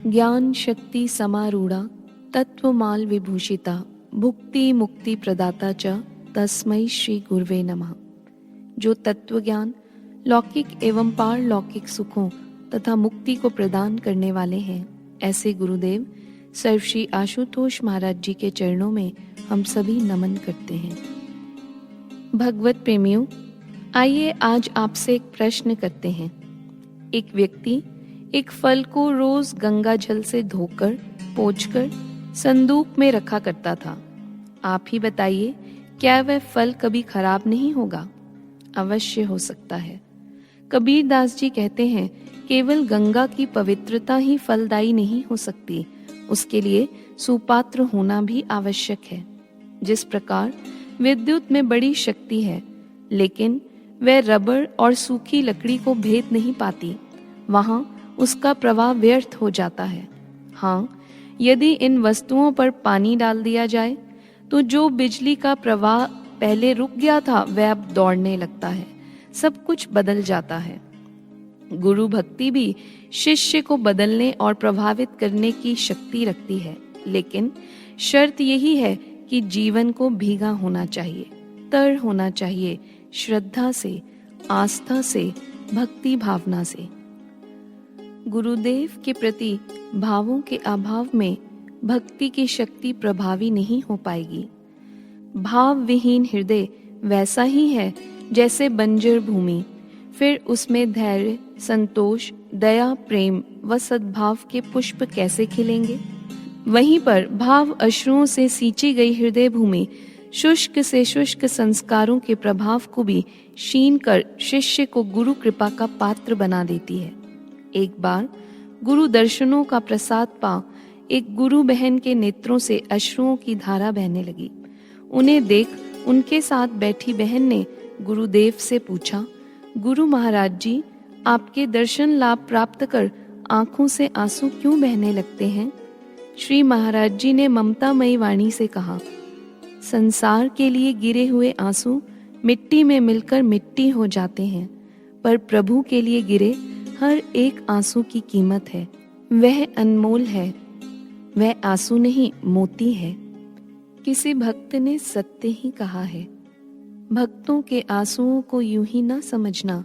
ज्ञान शक्ति समारूढ़ा तत्वमाल विभूषिता भुक्ति मुक्ति प्रदाता च तस्मै श्री गुरुवे नमः। जो तत्व ज्ञान लौकिक एवं पारलौकिक सुखों तथा मुक्ति को प्रदान करने वाले हैं, ऐसे गुरुदेव सर्वश्री आशुतोष महाराज जी के चरणों में हम सभी नमन करते हैं। भगवत प्रेमियों, आइए आज आपसे एक प्रश्न करते हैं। एक व्यक्ति एक फल को रोज गंगा जल से धोकर पोंछकर संदूक में रखा करता था। आप ही बताइए, क्या वह फल कभी खराब नहीं होगा? अवश्य हो सकता है। कबीर दास जी कहते हैं, केवल गंगा की पवित्रता ही फलदायी नहीं हो सकती, उसके लिए सुपात्र होना भी आवश्यक है। जिस प्रकार विद्युत में बड़ी शक्ति है, लेकिन वह रबड़ और सूखी लकड़ी को भेद नहीं पाती, वहां उसका प्रवाह व्यर्थ हो जाता है। हाँ, यदि इन वस्तुओं पर पानी डाल दिया जाए तो जो बिजली का प्रवाह पहले रुक गया था वह अब दौड़ने लगता है, सब कुछ बदल जाता है। गुरु भक्ति भी शिष्य को बदलने और प्रभावित करने की शक्ति रखती है, लेकिन शर्त यही है कि जीवन को भीगा होना चाहिए, तर होना चाहिए, श्रद्धा से, आस्था से, भक्ति भावना से। गुरुदेव के प्रति भावों के अभाव में भक्ति की शक्ति प्रभावी नहीं हो पाएगी। भाव विहीन हृदय वैसा ही है जैसे बंजर भूमि, फिर उसमें धैर्य, संतोष, दया, प्रेम व सद्भाव के पुष्प कैसे खिलेंगे? वहीं पर भाव अश्रुओं से सींची गई हृदय भूमि शुष्क से शुष्क संस्कारों के प्रभाव को भी क्षीण कर शिष्य को गुरु कृपा का पात्र बना देती है। एक बार गुरु दर्शनों का प्रसाद पा एक गुरु बहन के नेत्रों से अश्रुओं की धारा बहने लगी। उन्हें देख उनके साथ बैठी बहन ने गुरुदेव से पूछा, गुरु महाराज जी, आपके दर्शन लाभ प्राप्त कर आंखों से आंसू क्यों बहने लगते हैं? श्री महाराज जी ने ममतामयी वाणी से कहा, संसार के लिए गिरे हुए आंसू मिट्टी में मिलकर मिट्टी हो जाते हैं, पर प्रभु के लिए गिरे हर एक आंसू की कीमत है, वह अनमोल है, वह आंसू नहीं मोती है। किसी भक्त ने सत्य ही कहा है। भक्तों के आंसुओं को यूं ही ना समझना,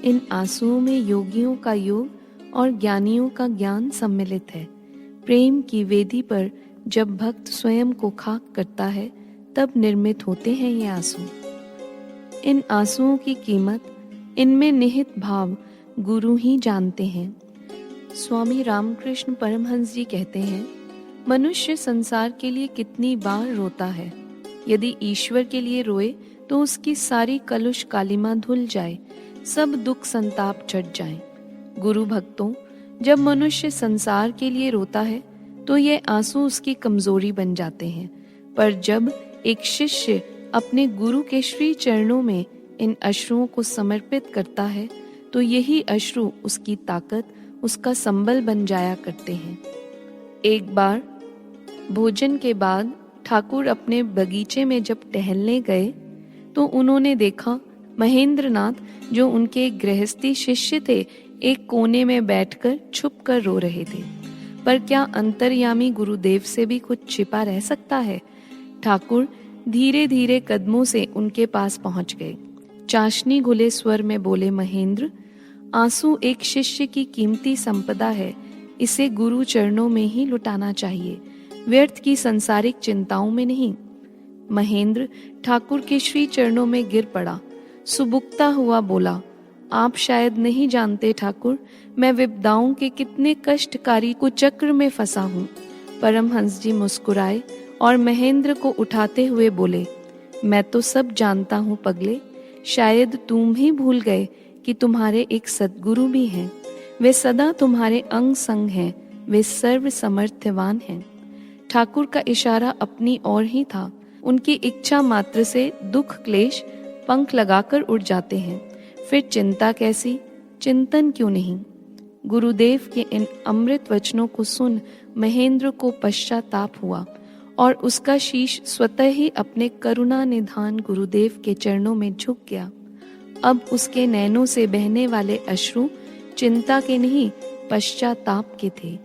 इन आंसुओं में योगियों का योग और ज्ञानियों का ज्ञान सम्मिलित है। प्रेम की वेदी पर जब भक्त स्वयं को खाक करता है, तब निर्मित होते हैं ये आंसू। इन आंसुओं की कीमत, इनमें निहित भाव गुरु ही जानते हैं। स्वामी रामकृष्ण परमहंस जी कहते हैं, मनुष्य संसार के लिए कितनी बार रोता है। यदि ईश्वर के लिए रोए तो उसकी सारी कलुष कालिमा धुल जाए, सब दुख संताप छट जाए। गुरु भक्तों, जब मनुष्य संसार के लिए रोता है तो ये आंसू उसकी कमजोरी बन जाते हैं, पर जब एक शिष्य अपने गुरु के श्री चरणों में इन अश्रुओं को समर्पित करता है तो यही अश्रु उसकी ताकत, उसका संबल बन जाया करते हैं। एक बार भोजन के बाद ठाकुर अपने बगीचे में जब टहलने गए तो उन्होंने देखा महेंद्रनाथ, जो उनके गृहस्थी शिष्य थे, एक कोने में बैठकर छुप कर रो रहे थे। पर क्या अंतर्यामी गुरुदेव से भी कुछ छिपा रह सकता है? ठाकुर धीरे धीरे कदमों से उनके पास पहुंच गए। चाशनी घुले स्वर में बोले, महेंद्र, आंसू एक शिष्य की कीमती संपदा है, इसे गुरु चरणों में ही लुटाना चाहिए, व्यर्थ की संसारिक चिंताओं में नहीं। महेंद्र ठाकुर के श्री चरणों में गिर पड़ा, सुबुकता हुआ बोला, आप शायद नहीं जानते ठाकुर, मैं विपदाओं के कितने कष्टकारी कुचक्र में फंसा हूँ। परमहंस जी मुस्कुराए और महेंद्र को उठाते हुए बोले, मैं तो सब जानता हूँ पगले, शायद तुम ही भूल गए कि तुम्हारे एक सद्गुरु भी हैं। वे सदा तुम्हारे अंग संग हैं, वे सर्व समर्थवान हैं। ठाकुर का इशारा अपनी ओर ही था। उनकी इच्छा मात्र से दुख क्लेश पंख लगाकर उड़ जाते हैं। फिर चिंता कैसी, चिंतन क्यों नहीं? गुरुदेव के इन अमृत वचनों को सुन महेंद्र को पश्चाताप हुआ और उसका शीश स्वतः ही अपने करुणा निधान गुरुदेव के चरणों में झुक गया। अब उसके नैनों से बहने वाले अश्रु चिंता के नहीं, पश्चाताप के थे।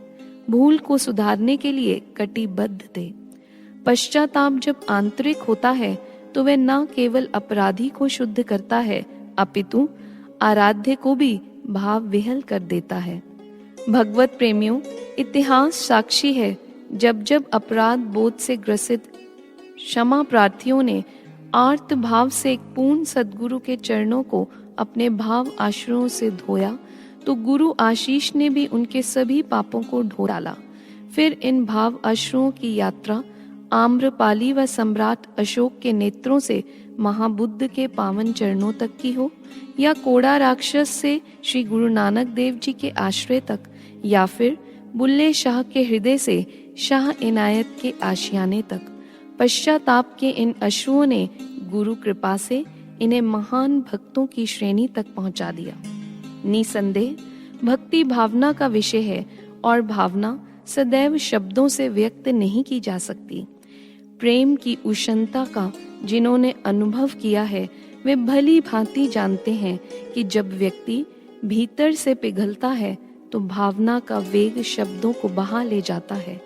भूल को सुधारने के लिए कटिबद्ध थे। पश्चाताप जब आंतरिक होता है तो वह न केवल अपराधी को शुद्ध करता है अपितु आराध्य को भी भाव विहल कर देता है। भगवत प्रेमियों, इतिहास साक्षी है, जब जब अपराध बोध से ग्रसित क्षमा प्रार्थियों ने आर्त भाव से एक पूर्ण सद्गुरु के चरणों को अपने भाव आश्रयों से धोया तो गुरु आशीष ने भी उनके सभी पापों को धो डाला। फिर इन भाव आश्रयों की यात्रा आम्रपाली व सम्राट अशोक के नेत्रों से महाबुद्ध के पावन चरणों तक की हो, या कोड़ा राक्षस से श्री गुरु नानक देव जी के आश्रय तक, या फिर बुल्ले शाह के हृदय से शाह इनायत के आशियाने तक, पश्चाताप के इन अश्रुओं ने गुरु कृपा से इन्हें महान भक्तों की श्रेणी तक पहुंचा दिया। निसंदेह भक्ति भावना का विषय है और भावना सदैव शब्दों से व्यक्त नहीं की जा सकती। प्रेम की उष्णता का जिन्होंने अनुभव किया है वे भली भांति जानते हैं कि जब व्यक्ति भीतर से पिघलता है तो भावना का वेग शब्दों को बहा ले जाता है।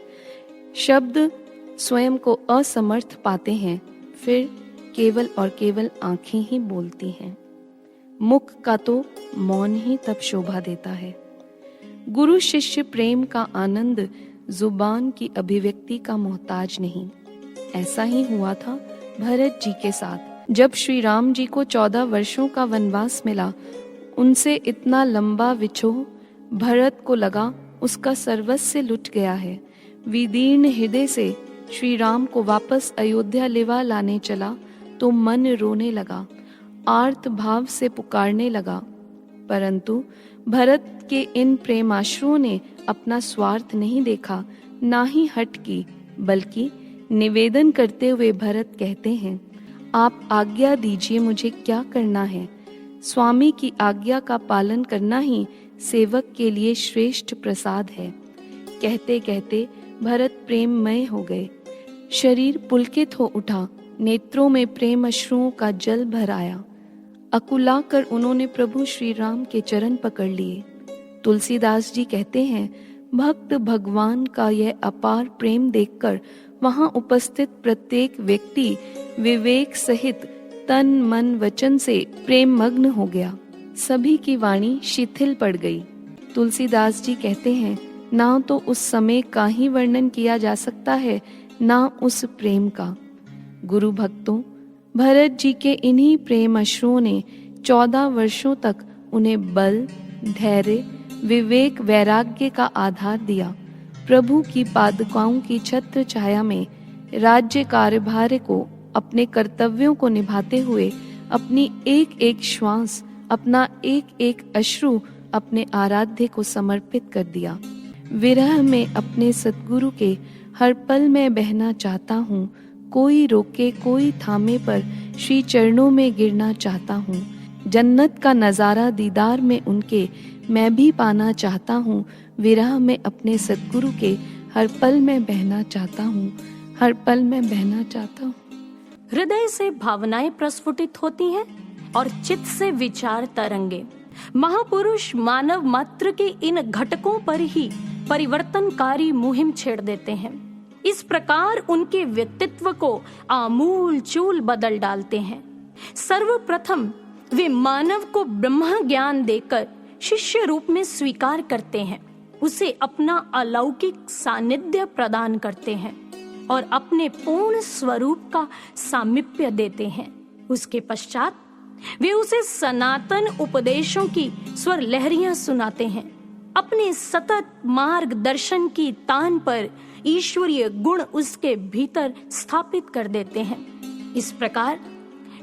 शब्द स्वयं को असमर्थ पाते हैं, फिर केवल और केवल आंखें ही बोलती हैं। मुख का तो मौन ही तब शोभा देता है। गुरु शिष्य प्रेम का आनंद जुबान की अभिव्यक्ति का मोहताज नहीं। ऐसा ही हुआ था भरत जी के साथ। जब श्री राम जी को 14 वर्षों का वनवास मिला, उनसे इतना लंबा विछोह भरत को लगा उसका सर्वस्व लुट गया है। विदीर्ण हृदय से श्री राम को वापस अयोध्या लेवा लाने चला तो मन रोने लगा, आर्त भाव से पुकारने लगा। परंतु भरत के इन प्रेमाश्रुओं ने अपना स्वार्थ नहीं देखा, ना ही हट की, बल्कि निवेदन करते हुए भरत कहते हैं, आप आज्ञा दीजिए मुझे क्या करना है। स्वामी की आज्ञा का पालन करना ही सेवक के लिए श्रेष्ठ प्रसाद है। कहते कहते भरत प्रेममय हो गए। शरीर पुलकित हो उठा, नेत्रों में प्रेम अश्रुओं का जल भर आया। अकुला कर उन्होंने प्रभु श्री राम के चरण पकड़ लिए। तुलसीदास जी कहते हैं, भक्त भगवान का यह अपार प्रेम देखकर वहां उपस्थित प्रत्येक व्यक्ति विवेक सहित तन मन वचन से प्रेम मग्न हो गया। सभी की वाणी शिथिल पड़ गई। तुलसीदास जी कहते हैं, ना तो उस समय का ही वर्णन किया जा सकता है, ना उस प्रेम का। गुरु भक्तों, भरत जी के इन्हीं प्रेम अश्रुओं ने 14 वर्षों तक उन्हें बल, धैर्य, विवेक, वैराग्य का आधार दिया। प्रभु की पादुकाओं की छत्र छाया में राज्य कार्यभार को, अपने कर्तव्यों को निभाते हुए अपनी एक एक श्वास, अपना एक एक अश्रु अपने आराध्य को समर्पित कर दिया। विरह में अपने सद्गुरु के हर पल में बहना चाहता हूँ, कोई रोके कोई थामे पर श्री चरणों में गिरना चाहता हूँ। जन्नत का नजारा दीदार में उनके मैं भी पाना चाहता हूँ। विरह में अपने सद्गुरु के हर पल में बहना चाहता हूँ, हर पल में बहना चाहता हूँ। हृदय से भावनाएं प्रस्फुटित होती हैं और चित्त से विचार तरंगे। महापुरुष मानव मात्र के इन घटकों पर ही परिवर्तनकारी मुहिम छेड़ देते हैं। इस प्रकार उनके व्यक्तित्व को आमूल चूल बदल डालते हैं। सर्वप्रथम वे मानव को ब्रह्म ज्ञान देकर शिष्य रूप में स्वीकार करते हैं, उसे अपना अलौकिक सानिध्य प्रदान करते हैं और अपने पूर्ण स्वरूप का सामीप्य देते हैं। उसके पश्चात वे उसे सनातन उपदेशों की स्वर लहरियां सुनाते हैं। अपने सतत मार्गदर्शन की तान पर ईश्वरीय गुण उसके भीतर स्थापित कर देते हैं। इस प्रकार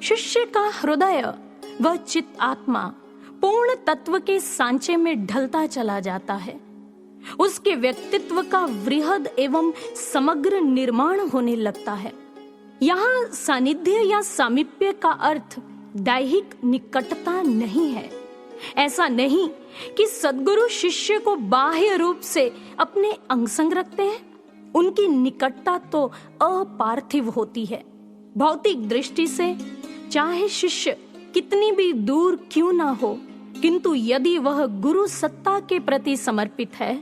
शिष्य का हृदय व चित्त आत्मा पूर्ण तत्व के सांचे में ढलता चला जाता है। उसके व्यक्तित्व का वृहद एवं समग्र निर्माण होने लगता है। यहाँ सानिध्य या सामीप्य का अर्थ दैहिक निकटता नहीं है। ऐसा नहीं कि सद्गुरु शिष्य को बाह्य रूप से अपने अंग संग रखते हैं। उनकी निकटता तो अपार्थिव होती है। भौतिक दृष्टि से चाहे शिष्य कितनी भी दूर क्यों ना हो, किंतु यदि वह गुरु सत्ता के प्रति समर्पित है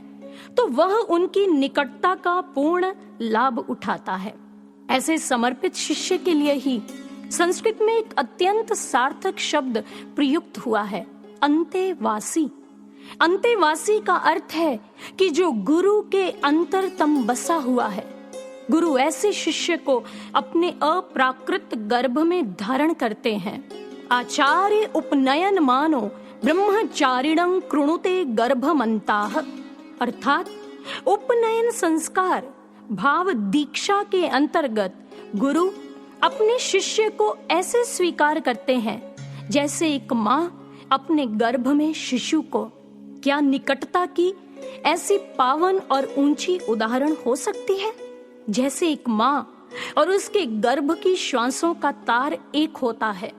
तो वह उनकी निकटता का पूर्ण लाभ उठाता है। ऐसे समर्पित शिष्य के लिए ही संस्कृत में एक अत्यंत सार्थक शब्द प्रयुक्त हुआ है, अंतेवासी। अंतेवासी का अर्थ है कि जो गुरु के अंतरतम बसा हुआ है। गुरु ऐसे शिष्य को अपने अप्राकृत गर्भ में धारण करते हैं। आचार्य उपनयन मानो ब्रह्मचारिणं कृणुते गर्भमंताः, अर्थात उपनयन संस्कार भाव दीक्षा के अंतर्गत गुरु अपने शिष्य को ऐसे स्वीकार करते हैं जैसे एक माँ अपने गर्भ में शिशु को। क्या निकटता की ऐसी पावन और ऊंची उदाहरण हो सकती है? जैसे एक माँ और उसके गर्भ की श्वासों का तार एक होता है,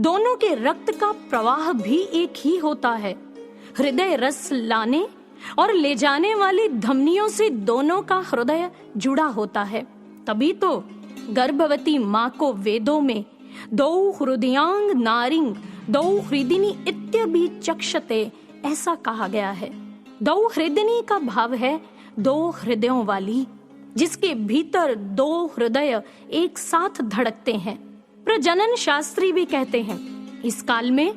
दोनों के रक्त का प्रवाह भी एक ही होता है। हृदय रस लाने और ले जाने वाली धमनियों से दोनों का हृदय जुड़ा होता है। तभी तो गर्भवती माँ को वेदों में दौ हृदयांग नारिंग दौ हृदिनी इत्यभि चक्षते ऐसा कहा गया है। दौ हृदिनी का भाव है दो हृदयों वाली, जिसके भीतर दो हृदय एक साथ धड़कते हैं। प्रजनन शास्त्री भी कहते हैं इस काल में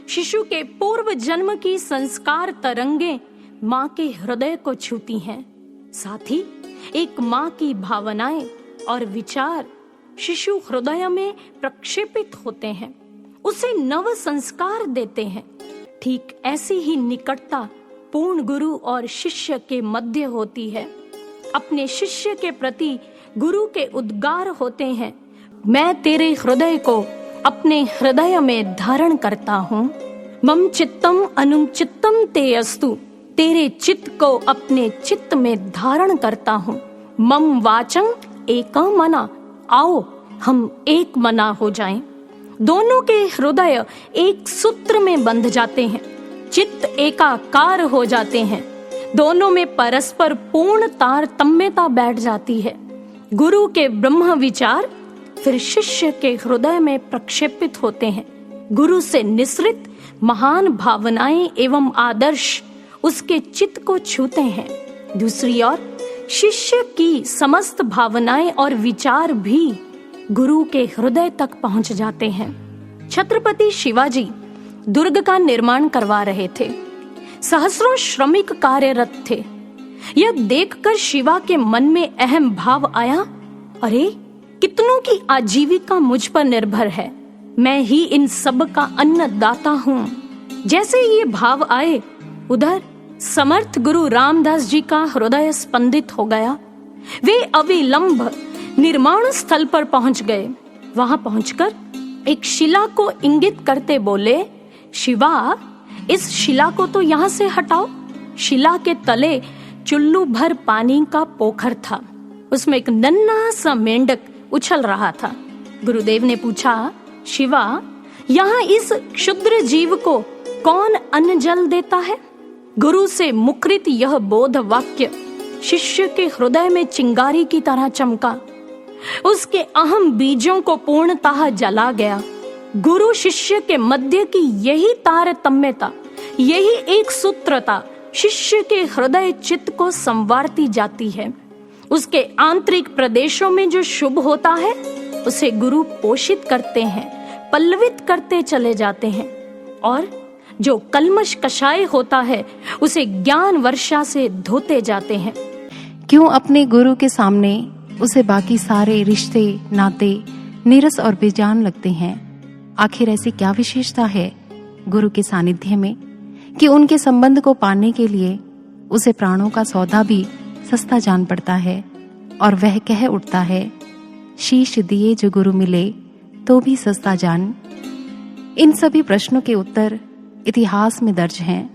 शिशु के पूर्व जन्म की संस्कार तरंगे माँ के हृदय को छूती हैं। साथ ही एक माँ की भावनाएं और विचार शिशु हृदय में प्रक्षेपित होते हैं, उसे नव संस्कार देते हैं। ठीक ऐसी ही निकटता पूर्ण गुरु और शिष्य के मध्य होती है। अपने शिष्य के प्रति गुरु के उद्गार होते हैं, मैं तेरे हृदय को अपने हृदय में धारण करता हूँ। मम चित्तम अनुचित्तम ते अस्तु, तेरे चित्त को अपने चित्त में धारण करता हूँ। मम वाचं एकम मना, आओ हम एक मना हो जाएं। दोनों के हृदय एक सूत्र में बंध जाते हैं, चित्त एकाकार हो जाते हैं। दोनों में परस्पर पूर्ण तारतम्यता बैठ जाती है। गुरु के ब्रह्म विचार फिर शिष्य के हृदय में प्रक्षेपित होते हैं। गुरु से निसृत महान भावनाएं एवं आदर्श उसके चित्त को छूते हैं। दूसरी ओर शिष्य की समस्त भावनाएं और विचार भी गुरु के हृदय तक पहुंच जाते हैं। छत्रपति शिवाजी दुर्ग का निर्माण करवा रहे थे। सहस्रों श्रमिक कार्यरत थे। यह देखकर शिवा के मन में अहम भाव आया, अरे कितनों की आजीविका मुझ पर निर्भर है, मैं ही इन सब का अन्नदाता हूँ। जैसे ये भाव आए, उधर समर्थ गुरु रामदास जी का हृदय स्पंदित हो गया। वे अविलंब निर्माण स्थल पर पहुंच गए। वहां पहुंचकर एक शिला को इंगित करते बोले, शिवा इस शिला को तो यहाँ से हटाओ। शिला के तले चुल्लू भर पानी का पोखर था, उसमें एक नन्हा सा मेंढक उछल रहा था। गुरुदेव ने पूछा, शिवा यहाँ इस क्षुद्र जीव को कौन अन्न जल देता है? गुरु से मुखरित यह बोध वाक्य शिष्य के हृदय में चिंगारी की तरह चमका। उसके अहम बीजों को पूर्णतः जला गया। गुरु शिष्य के मध्य की यही तारतम्यता, यही एक सूत्रता शिष्य के हृदय चित्त को संवारती जाती है। उसके आंतरिक प्रदेशों में जो शुभ होता है उसे गुरु पोषित करते हैं, पल्लवित करते चले जाते हैं, और जो कल्मश कषाय होता है उसे ज्ञान वर्षा से धोते जाते हैं। क्यों अपने गुरु के सामने उसे बाकी सारे रिश्ते नाते नीरस और बेजान लगते हैं? आखिर ऐसी क्या विशेषता है गुरु के सानिध्य में कि उनके संबंध को पाने के लिए उसे प्राणों का सौदा भी सस्ता जान पड़ता है, और वह कह उठता है, शीश दिए जो गुरु मिले तो भी सस्ता जान। इन सभी प्रश्नों के उत्तर इतिहास में दर्ज हैं।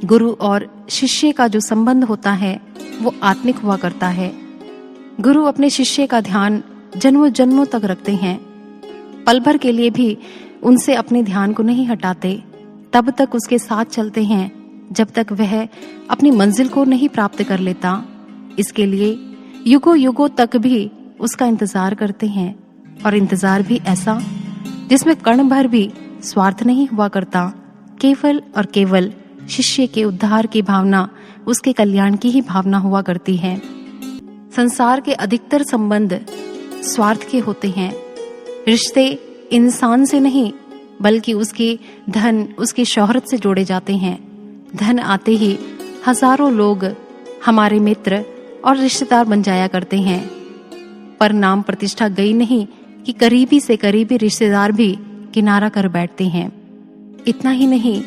गुरु और शिष्य का जो संबंध होता है वो आत्मिक हुआ करता है। गुरु अपने शिष्य का ध्यान जन्मों जन्मों तक रखते हैं, पल भर के लिए भी उनसे अपने ध्यान को नहीं हटाते, तब तक उसके साथ चलते हैं जब तक वह अपनी मंजिल को नहीं प्राप्त कर लेता। इसके लिए युगों युगों तक भी उसका इंतजार करते हैं, और इंतजार भी ऐसा जिसमें कण भर भी स्वार्थ नहीं हुआ करता। केवल और केवल शिष्य के उद्धार की भावना उसके कल्याण की ही भावना हुआ करती है। संसार के अधिकतर संबंध स्वार्थ के होते हैं। रिश्ते इंसान से नहीं बल्कि उसके धन, उसकी शोहरत से जोड़े जाते हैं। धन आते ही हजारों लोग हमारे मित्र और रिश्तेदार बन जाया करते हैं, पर नाम प्रतिष्ठा गई नहीं कि करीबी से करीबी रिश्तेदार भी किनारा कर बैठते हैं। इतना ही नहीं,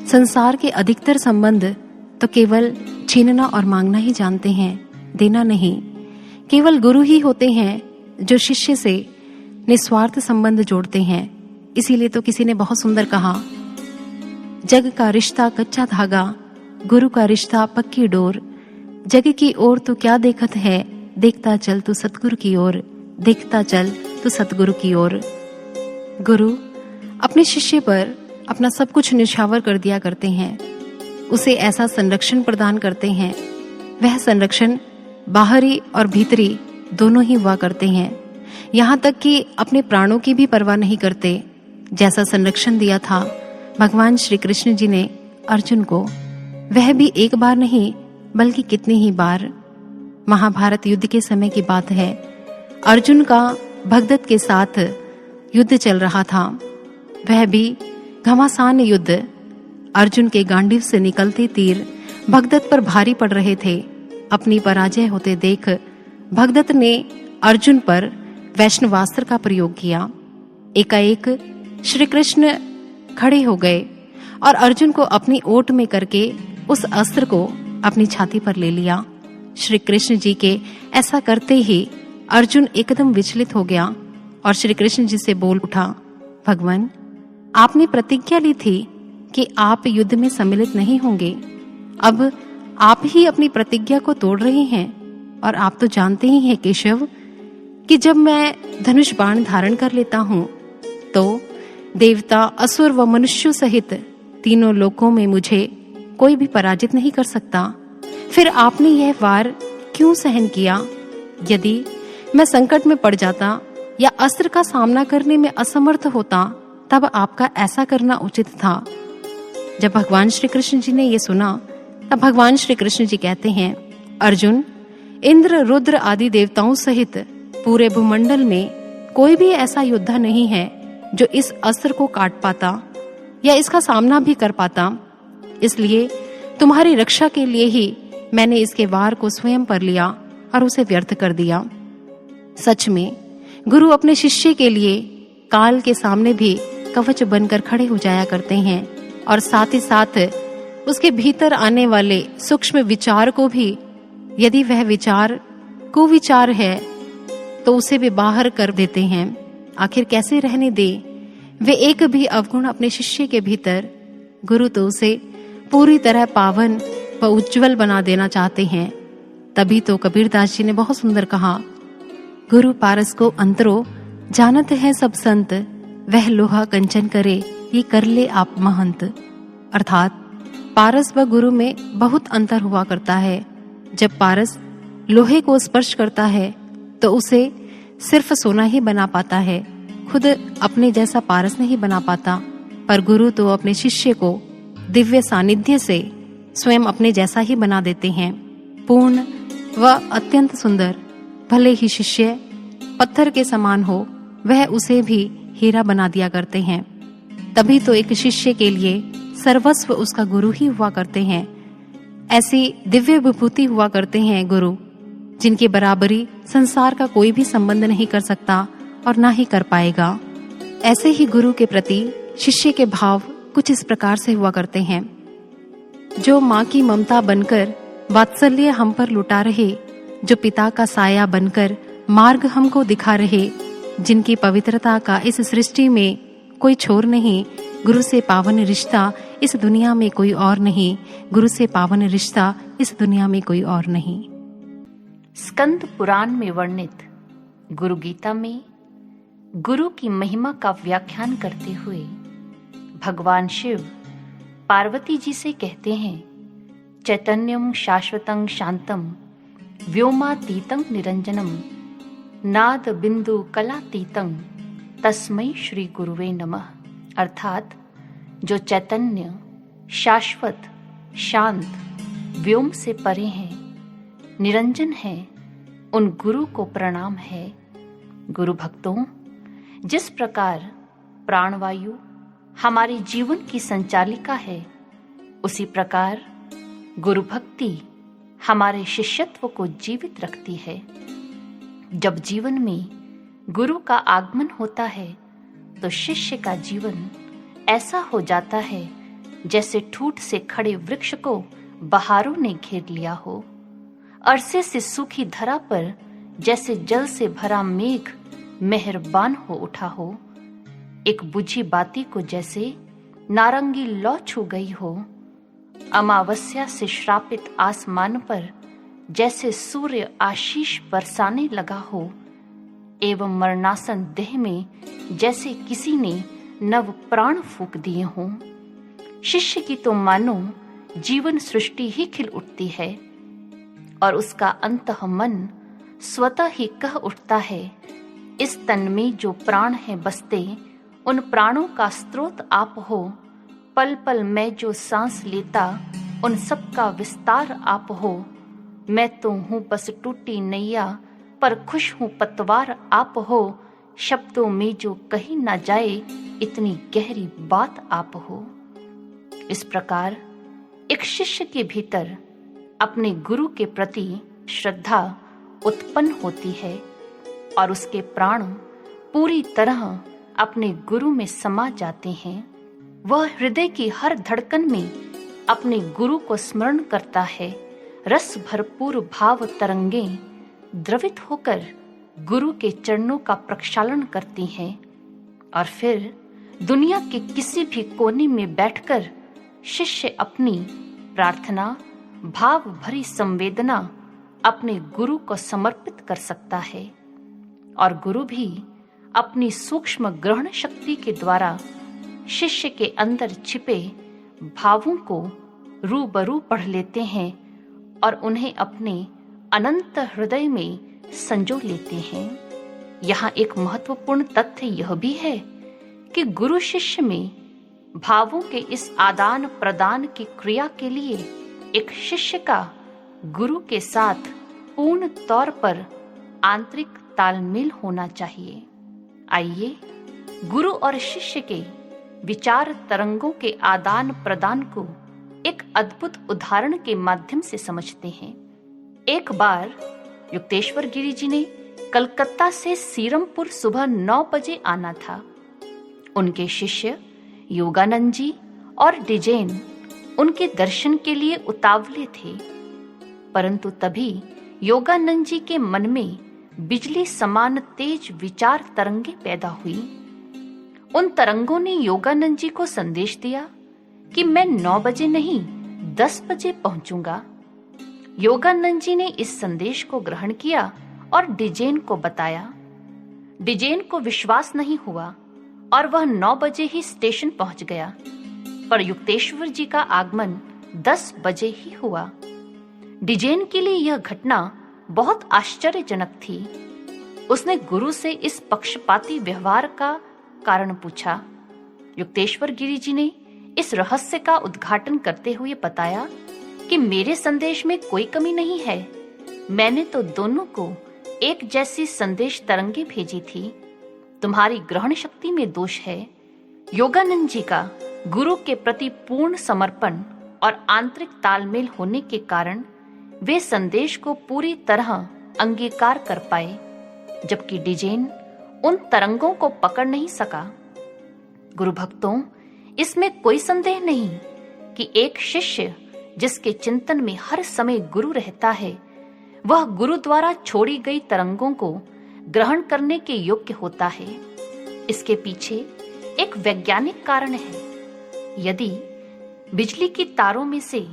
संसार के अधिकतर संबंध तो केवल छीनना और मांगना ही जानते हैं, देना नहीं। केवल गुरु ही होते हैं जो शिष्य से निस्वार्थ संबंध जोड़ते हैं। इसीलिए तो किसी ने बहुत सुंदर कहा, जग का रिश्ता कच्चा धागा, गुरु का रिश्ता पक्की डोर। जग की ओर तू क्या देखत है, देखता चल तू सतगुरु की ओर, देखता चल तू सतगुरु की ओर। गुरु अपने शिष्य पर अपना सब कुछ न्यौछावर कर दिया करते हैं, उसे ऐसा संरक्षण प्रदान करते हैं। वह संरक्षण बाहरी और भीतरी दोनों ही हुआ करते हैं। यहाँ तक कि अपने प्राणों की भी परवाह नहीं करते। जैसा संरक्षण दिया था भगवान श्री कृष्ण जी ने अर्जुन को, वह भी एक बार नहीं बल्कि कितनी ही बार। महाभारत युद्ध के समय की बात है। अर्जुन का भगदत्त के साथ युद्ध चल रहा था। वह भी घमासान युद्ध। अर्जुन के गांडीव से निकलते तीर भगदत्त पर भारी पड़ रहे थे। अपनी पराजय होते देख भगदत्त ने अर्जुन पर वैष्णवास्त्र का प्रयोग किया। एकाएक श्री कृष्ण खड़े हो गए और अर्जुन को अपनी ओट में करके उस अस्त्र को अपनी छाती पर ले लिया। श्री कृष्ण जी के ऐसा करते ही अर्जुन एकदम विचलित हो गया और श्री कृष्ण जी से बोल उठा, भगवान, आपने प्रतिज्ञा ली थी कि आप युद्ध में सम्मिलित नहीं होंगे। अब आप ही अपनी प्रतिज्ञा को तोड़ रहे हैं। और आप तो जानते ही हैं केशव कि जब मैं धनुष बाण धारण कर लेता हूँ तो देवता, असुर व मनुष्यों सहित तीनों लोकों में मुझे कोई भी पराजित नहीं कर सकता। फिर आपने यह वार क्यों सहन किया? यदि मैं संकट में पड़ जाता या अस्त्र का सामना करने में असमर्थ होता तब आपका ऐसा करना उचित था। जब भगवान श्री कृष्ण जी ने यह सुना तब भगवान श्री कृष्ण जी कहते हैं, अर्जुन, इंद्र, रुद्र आदि देवताओं सहित पूरे भूमंडल में कोई भी ऐसा योद्धा नहीं है जो इस अस्त्र को काट पाता या इसका सामना भी कर पाता। इसलिए तुम्हारी रक्षा के लिए ही मैंने इसके वार को स्वयं पर लिया और उसे व्यर्थ कर दिया। सच में गुरु अपने शिष्य के लिए काल के सामने भी कवच बनकर खड़े हो जाया करते हैं और साथ ही साथ उसके भीतर आने वाले सूक्ष्म विचार को भी, यदि वह विचार कुविचार है तो उसे भी बाहर कर देते हैं। आखिर कैसे रहने दे वे एक भी अवगुण अपने शिष्य के भीतर? गुरु तो उसे पूरी तरह पावन व उज्जवल बना देना चाहते हैं। तभी तो कबीरदास जी ने बहुत सुंदर कहा, गुरु पारस को अंतरो जानत है सब संत, वह लोहा कंचन करे ये कर ले आप महंत। अर्थात पारस व गुरु में बहुत अंतर हुआ करता है। जब पारस लोहे को स्पर्श करता है तो उसे सिर्फ सोना ही बना पाता है, खुद अपने जैसा पारस नहीं बना पाता। पर गुरु तो अपने शिष्य को दिव्य सानिध्य से स्वयं अपने जैसा ही बना देते हैं, पूर्ण व अत्यंत सुंदर। भले ही शिष्य पत्थर के समान हो, वह उसे भी हीरा बना दिया करते हैं। तभी तो एक शिष्य के लिए सर्वस्व उसका गुरु ही हुआ करते हैं। ऐसी दिव्य विभूति हुआ करते हैं गुरु, जिनकी बराबरी संसार का कोई भी संबंध नहीं कर सकता और ना ही कर पाएगा। ऐसे ही गुरु के प्रति शिष्य के भाव कुछ इस प्रकार से हुआ करते हैं। जो माँ की ममता बनकर वात्सल्य हम पर लुटा रहे, जो पिता का साया बनकर मार्ग हमको दिखा रहे, जिनकी पवित्रता का इस सृष्टि में कोई छोर नहीं, गुरु से पावन रिश्ता इस दुनिया में कोई और नहीं, गुरु से पावन रिश्ता इस दुनिया में कोई और नहीं। स्कंद पुराण में वर्णित गुरु गीता में गुरु की महिमा का व्याख्यान करते हुए भगवान शिव पार्वती जी से कहते हैं, चैतन्यम शाश्वतं शांतम व्योमातीतं निरंजनम नाद बिंदु कलातीतं तस्मै श्री गुरुवे नमः। अर्थात जो चैतन्य, शाश्वत, शांत व्योम से परे हैं, निरंजन है, उन गुरु को प्रणाम है। गुरु भक्तों, जिस प्रकार प्राणवायु हमारे जीवन की संचालिका है, उसी प्रकार गुरु भक्ति हमारे शिष्यत्व को जीवित रखती है। जब जीवन में गुरु का आगमन होता है तो शिष्य का जीवन ऐसा हो जाता है जैसे ठूठ से खड़े वृक्ष को बहारों ने घेर लिया हो। अरसे से सूखी धरा पर जैसे जल से भरा मेघ मेहरबान हो उठा हो। एक बुझी बाती को जैसे नारंगी लौ छू गई हो। अमावस्या से श्रापित आसमान पर जैसे सूर्य आशीष बरसाने लगा हो, एवं मरणासन देह में जैसे किसी ने नव प्राण फूंक दिए हों। शिष्य की तो मानो जीवन सृष्टि ही खिल उठती है और उसका अंतः मन स्वतः ही कह उठता है, इस तन में जो प्राण हैं बसते, उन प्राणों का स्रोत आप हो। पल पल मैं जो सांस लेता, उन सब का विस्तार आप हो। मैं तो हूँ बस टूटी नैया, पर खुश हूँ पतवार आप हो। शब्दों में जो कही ना जाए, इतनी गहरी बात आप हो। इस प्रकार एक शिष्य के भीतर अपने गुरु के प्रति श्रद्धा उत्पन्न होती है और उसके प्राण पूरी तरह अपने गुरु में समा जाते हैं। वह हृदय की हर धड़कन में अपने गुरु को स्मरण करता है। रस भरपूर भाव तरंगें द्रवित होकर गुरु के चरणों का प्रक्षालन करती हैं और फिर दुनिया के किसी भी कोने में बैठकर शिष्य अपनी प्रार्थना, भाव भरी संवेदना अपने गुरु को समर्पित कर सकता है और गुरु भी अपनी सूक्ष्म ग्रहण शक्ति के द्वारा शिष्य के अंदर छिपे भावों को रूबरू पढ़ लेते हैं और उन्हें अपने अनंत हृदय में संजो लेते हैं। यहाँ एक महत्वपूर्ण तथ्य यह भी है कि गुरु शिष्य में भावों के इस आदान प्रदान की क्रिया के लिए एक शिष्य का गुरु के साथ पूर्ण तौर पर आंतरिक तालमेल होना चाहिए। आइए गुरु और शिष्य के विचार तरंगों के आदान प्रदान को एक अद्भुत उदाहरण के माध्यम से समझते हैं। एक बार युक्तेश्वर गिरी जी ने कलकत्ता से सीरमपुर सुबह 9 बजे आना था। उनके शिष्य योगानंद जी और डिजेन उनके दर्शन के लिए उतावले थे, परंतु तभी योगानंद जी के मन में बिजली समान तेज विचार तरंगे पैदा हुई। उन तरंगों ने योगानंद जी को संदेश दिया कि मैं 9 बजे नहीं 10 बजे पहुंचूंगा। योगानंद जी ने इस संदेश को ग्रहण किया और डिजेन को बताया। डिजेन को विश्वास नहीं हुआ और वह 9 बजे ही स्टेशन पहुंच गया, पर युक्तेश्वर जी का आगमन 10 बजे ही हुआ। डिजेन के लिए यह घटना बहुत आश्चर्यजनक थी। उसने गुरु से इस पक्षपाती व्यवहार का कारण पूछा। युक्तेश्वर गिरी जी ने इस रहस्य का उद्घाटन करते हुए बताया कि मेरे संदेश में कोई कमी नहीं है। मैंने तो दोनों को एक जैसी संदेश तरंगे भेजी थी। तुम्हारी ग्रहण शक्ति में दोष है। योगानंद जी का गुरु के प्रति पूर्ण समर्पण और आंतरिक तालमेल होने के कारण वे संदेश को पूरी तरह अंगीकार कर पाए, जबकि डिजेन उन तरंगों को पकड़ नहीं सका। गुरु भक्तों, इसमें कोई संदेह नहीं कि एक शिष्य जिसके चिंतन में हर समय गुरु रहता है, वह गुरु द्वारा छोड़ी गई तरंगों को ग्रहण करने के योग्य होता है। इसके पीछे एक वैज्ञानिक कारण है। यदि बिजली की तारों में से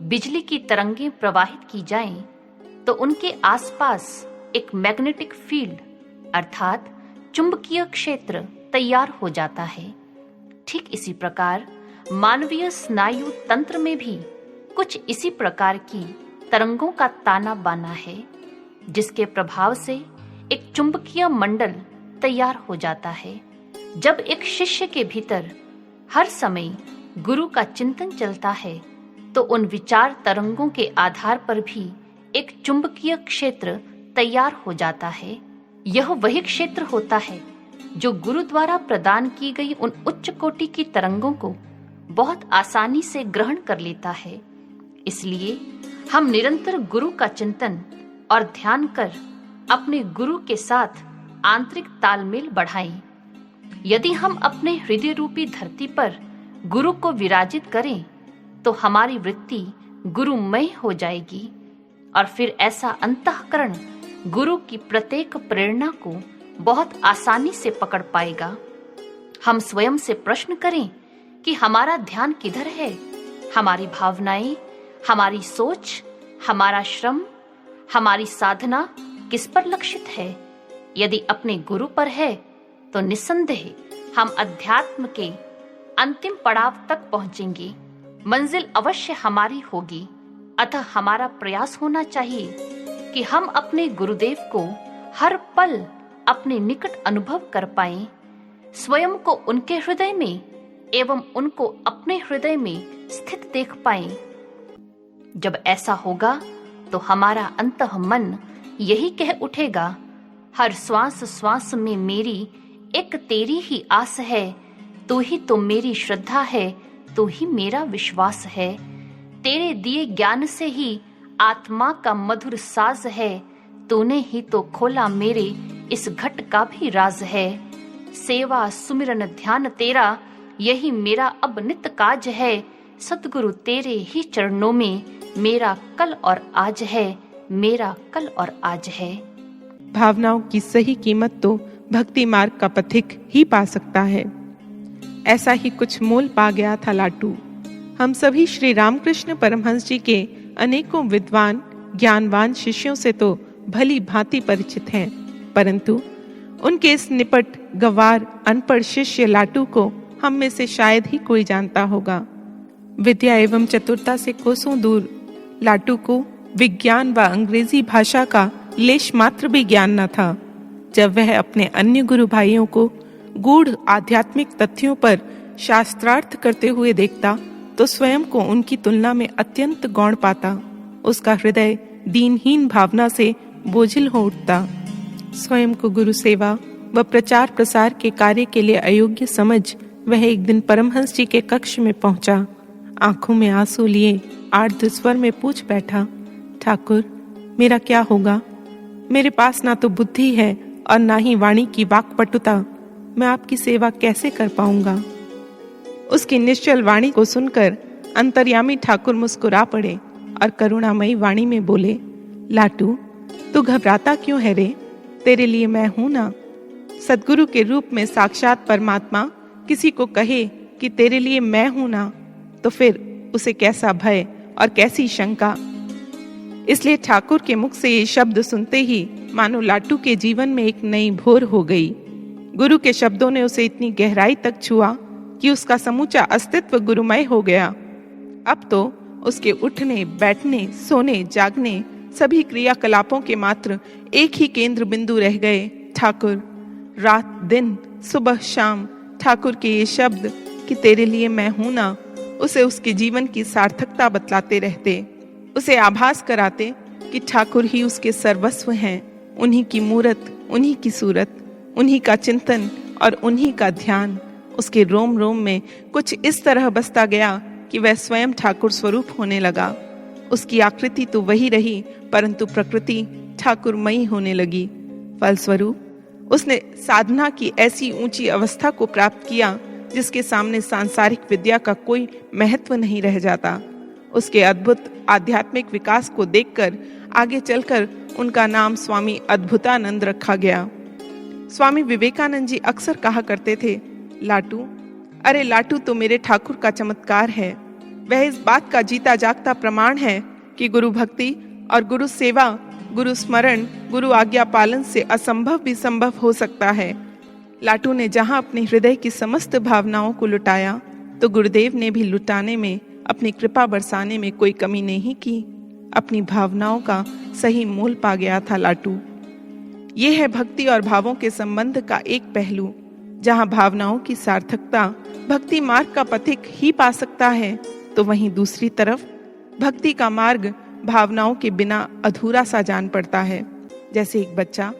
बिजली की तरंगें प्रवाहित की जाएं, तो उनके आसपास एक मैग्नेटिक फील्ड अर्थात चुंबकीय क्षेत्र तैयार हो जाता है। ठीक इसी प्रकार मानवीय स्नायु तंत्र में भी कुछ इसी प्रकार की तरंगों का ताना बाना है, जिसके प्रभाव से एक चुंबकीय मंडल तैयार हो जाता है। जब एक शिष्य के भीतर हर समय गुरु का चिंतन चलता है, तो उन विचार तरंगों के आधार पर भी एक चुंबकीय क्षेत्र तैयार हो जाता है। यह वही क्षेत्र होता है जो गुरु द्वारा प्रदान की गई उन उच्च कोटि की तरंगों को बहुत आसानी से ग्रहण कर लेता है। इसलिए हम निरंतर गुरु का चिंतन और ध्यान कर अपने गुरु के साथ आंतरिक तालमेल बढ़ाएं। यदि हम अपने हृदय रूपी धरती पर गुरु को विराजित करें तो हमारी वृत्ति गुरुमय हो जाएगी और फिर ऐसा अंतःकरण गुरु की प्रत्येक प्रेरणा को बहुत आसानी से पकड़ पाएगा। हम स्वयं से प्रश्न करें कि हमारा ध्यान किधर है, हमारी भावनाएं, हमारी सोच, हमारा श्रम, हमारी साधना किस पर लक्षित है। यदि अपने गुरु पर है तो निस्संदेह हम अध्यात्म के अंतिम पड़ाव तक पहुंचेंगे। मंजिल अवश्य हमारी होगी। अतः हमारा प्रयास होना चाहिए कि हम अपने गुरुदेव को हर पल अपने निकट अनुभव कर पाएं, स्वयं को उनके हृदय में एवं उनको अपने हृदय में स्थित देख पाएं। जब ऐसा होगा तो हमारा अंतः मन यही कह उठेगा, हर श्वास श्वास में मेरी एक तेरी ही आस है, तू ही तो मेरी श्रद्धा है, तू ही मेरा विश्वास है। तेरे दिए ज्ञान से ही आत्मा का मधुर साज है, तूने ही तो खोला मेरे इस घट का भी राज है। सेवा सुमिरन ध्यान तेरा यही मेरा अब नित काज है, सतगुरु तेरे ही चरणों में मेरा कल और आज है, मेरा कल और आज है। भावनाओं की सही कीमत तो भक्ति मार्ग का पथिक ही पा सकता है। ऐसा ही कुछ मोल पा गया था लाटू। हम सभी श्री रामकृष्ण परमहंस जी के अनेकों विद्वान ज्ञानवान शिष्यों से तो भली भांति परिचित हैं, परंतु उनके इस निपट गवार अनपढ़ शिष्य लाटू को हम में से शायद ही कोई जानता होगा। विद्या एवं चतुरता से कोसों दूर लाटू को विज्ञान व अंग्रेजी भाषा का लेश मात्र भी ज्ञान न था। जब वह अपने अन्य गुरु भाइयों को गूढ़ आध्यात्मिक तथ्यों पर शास्त्रार्थ करते हुए देखता तो स्वयं को उनकी तुलना में अत्यंत गौण पाता। उसका हृदय दीनहीन भावना से बोझिल हो उठता। स्वयं को गुरु सेवा व प्रचार प्रसार के कार्य के लिए अयोग्य समझ वह एक दिन परमहंस जी के कक्ष में पहुंचा। आंखों में आंसू लिए आर्द्र स्वर में पूछ बैठा, ठाकुर मेरा क्या होगा? मेरे पास ना तो बुद्धि है और ना ही वाणी की वाक्पटुता। मैं आपकी सेवा कैसे कर पाऊंगा? उसकी निश्चल वाणी को सुनकर अंतर्यामी ठाकुर मुस्कुरा पड़े और करुणामयी वाणी में बोले, लाटू तू घबराता क्यों है रे? तेरे लिए मैं हूं ना। सद्गुरु के रूप में साक्षात परमात्मा किसी को कहे कि तेरे लिए मैं हूं ना, तो फिर उसे कैसा भय और कैसी शंका। इसलिए ठाकुर के मुख से ये शब्द सुनते ही मानो लाटू के जीवन में एक नई भोर हो गई। गुरु के शब्दों ने उसे इतनी गहराई तक छुआ कि उसका समूचा अस्तित्व गुरुमय हो गया। अब तो उसके उठने बैठने सोने जागने सभी क्रियाकलापों के मात्र एक ही केंद्र बिंदु रह गए, ठाकुर। रात दिन सुबह शाम ठाकुर के ये शब्द कि तेरे लिए मैं हूं ना, उसे उसके जीवन की सार्थकता बतलाते रहते, उसे आभास कराते कि ठाकुर ही उसके सर्वस्व हैं। उन्हीं की मूरत, उन्हीं की सूरत, उन्हीं का चिंतन और उन्हीं का ध्यान उसके रोम रोम में कुछ इस तरह बसता गया कि वह स्वयं ठाकुर स्वरूप होने लगा। उसकी आकृति तो वही रही, परंतु प्रकृति ठाकुरमयी होने लगी। फलस्वरूप उसने साधना की ऐसी ऊंची अवस्था को प्राप्त किया जिसके सामने सांसारिक विद्या का कोई महत्व नहीं रह जाता। उसके अद्भुत आध्यात्मिक विकास को देखकर आगे चलकर उनका नाम स्वामी अद्भुतानंद रखा गया। स्वामी विवेकानंद जी अक्सर कहा करते थे, लाटू, अरे लाटू तो मेरे ठाकुर का चमत्कार है। वह इस बात का जीता जागता प्रमाण है कि गुरु भक्ति और गुरु सेवा, गुरु स्मरण, गुरु आज्ञा पालन से असंभव भी संभव हो सकता है। लाटू ने जहां अपने हृदय की समस्त भावनाओं को लुटाया, तो गुरुदेव ने भी लुटाने में, अपनी कृपा बरसाने में कोई कमी नहीं की। अपनी भावनाओं का सही मोल पा गया था लाटू। ये है भक्ति और भावों के संबंध का एक पहलू। जहां भावनाओं की सार्थकता भक्ति मार्ग का पथिक ही पा सकता है, तो वहीं दूसरी तरफ भक्ति का मार्ग भावनाओं के बिना अधूरा सा जान पड़ता है। जैसे एक बच्चा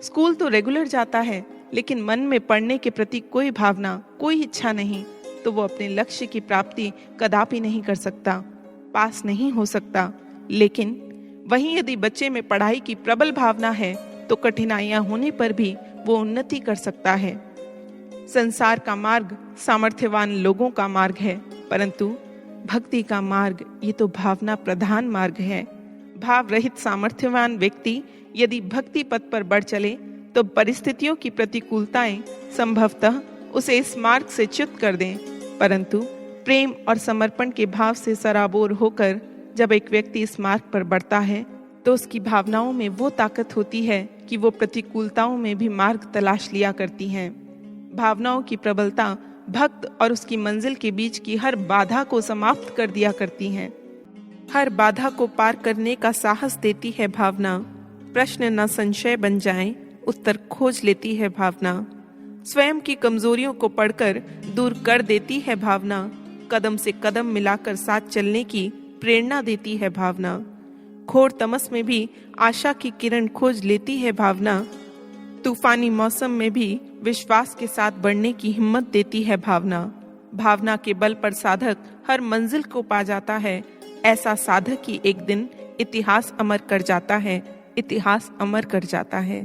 स्कूल तो रेगुलर जाता है, लेकिन मन में पढ़ने के प्रति कोई भावना, कोई इच्छा नहीं, तो वो अपने लक्ष्य की प्राप्ति कदापि नहीं कर सकता, पास नहीं हो सकता। लेकिन वहीं यदि बच्चे में पढ़ाई की प्रबल भावना है तो कठिनाइयां होने पर भी वो उन्नति कर सकता है। संसार का मार्ग सामर्थ्यवान लोगों का मार्ग है, परंतु भक्ति का मार्ग ये तो भावना प्रधान मार्ग है। भाव रहित सामर्थ्यवान व्यक्ति यदि भक्ति पथ पर बढ़ चले तो परिस्थितियों की प्रतिकूलताएं संभवतः उसे इस मार्ग से च्युत कर दें, परंतु प्रेम और समर्पण के भाव से सराबोर होकर जब एक व्यक्ति इस मार्ग पर बढ़ता है तो उसकी भावनाओं में वो ताकत होती है कि वो प्रतिकूलताओं में भी मार्ग तलाश लिया करती हैं। भावनाओं की प्रबलता भक्त और उसकी मंजिल के बीच की हर बाधा को समाप्त कर दिया करती हैं। हर बाधा को पार करने का साहस देती है भावना। प्रश्न न संशय बन जाएं, उत्तर खोज लेती है भावना। स्वयं की कमजोरियों को पढ़कर दूर कर देती है भावना। कदम से कदम मिलाकर साथ चलने की प्रेरणा देती है भावना। घोर तमस में भी आशा की किरण खोज लेती है भावना। तूफानी मौसम में भी विश्वास के साथ बढ़ने की हिम्मत देती है भावना। भावना के बल पर साधक हर मंजिल को पा जाता है। ऐसा साधक ही एक दिन इतिहास अमर कर जाता है, इतिहास अमर कर जाता है।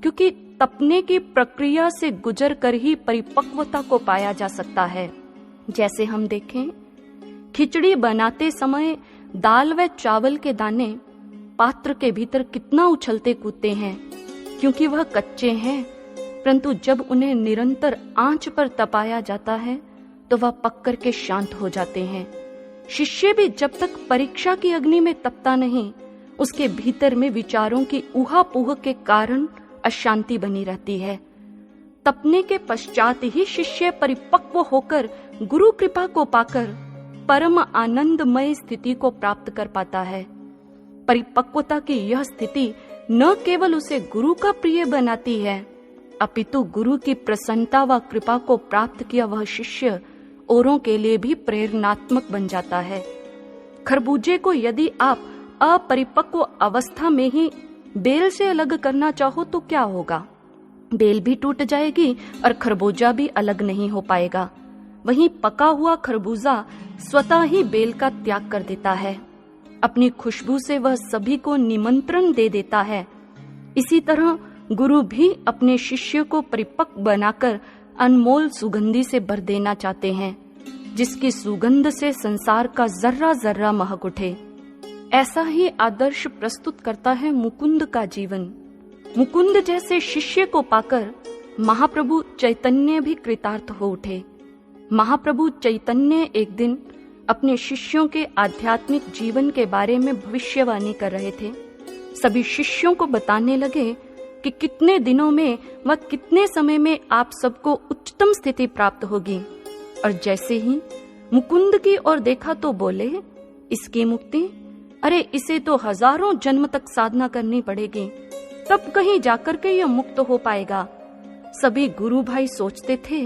क्योंकि तपने की प्रक्रिया से गुजर कर ही परिपक्वता को पाया जा सकता है। जैसे हम देखें, खिचड़ी बनाते समय दाल व चावल के दाने पात्र के भीतर कितना उछलते कूदते हैं, क्योंकि वह कच्चे हैं, परंतु जब उन्हें निरंतर आंच पर तपाया जाता है तो वह पक कर के शांत हो जाते हैं। शिष्य भी जब तक परीक्षा की अग्नि में तपता नहीं, उसके भीतर में विचारों की ऊहापोह के कारण अशांति बनी रहती है। तपने के पश्चात ही शिष्य परिपक्व होकर गुरु कृपा को पाकर परम आनंदमय स्थिति को प्राप्त कर पाता है। परिपक्वता की यह स्थिति न केवल उसे गुरु का प्रिय बनाती है, अपितु गुरु की प्रसन्नता व कृपा को प्राप्त किया वह शिष्य औरों के लिए भी प्रेरणात्मक बन जाता है। खरबूजे को यदि आप अपरिपक्व अवस्था में ही बेल से अलग करना चाहो तो क्या होगा? बेल भी टूट जाएगी और खरबूजा भी अलग नहीं हो पाएगा। वहीं पका हुआ खरबूजा स्वतः ही बेल का त्याग कर देता है। अपनी खुशबू से वह सभी को निमंत्रण दे देता है। इसी तरह गुरु भी अपने शिष्य को परिपक्व बनाकर अनमोल सुगंधि से भर देना चाहते हैं, जिसकी सुगंध से संसार का जर्रा जर्रा महक उठे। ऐसा ही आदर्श प्रस्तुत करता है मुकुंद का जीवन। मुकुंद जैसे शिष्य को पाकर महाप्रभु चैतन्य भी कृतार्थ हो उठे। महाप्रभु चैतन्य एक दिन अपने शिष्यों के आध्यात्मिक जीवन के बारे में भविष्यवाणी कर रहे थे। सभी शिष्यों को बताने लगे कि कितने दिनों में व कितने समय में आप सबको उच्चतम स्थिति प्राप्त होगी। और जैसे ही मुकुंद की ओर देखा तो बोले, इसकी मुक्ति? अरे इसे तो हजारों जन्म तक साधना करनी पड़ेगी, तब कहीं जाकर के यह मुक्त हो पाएगा। सभी गुरु भाई सोचते थे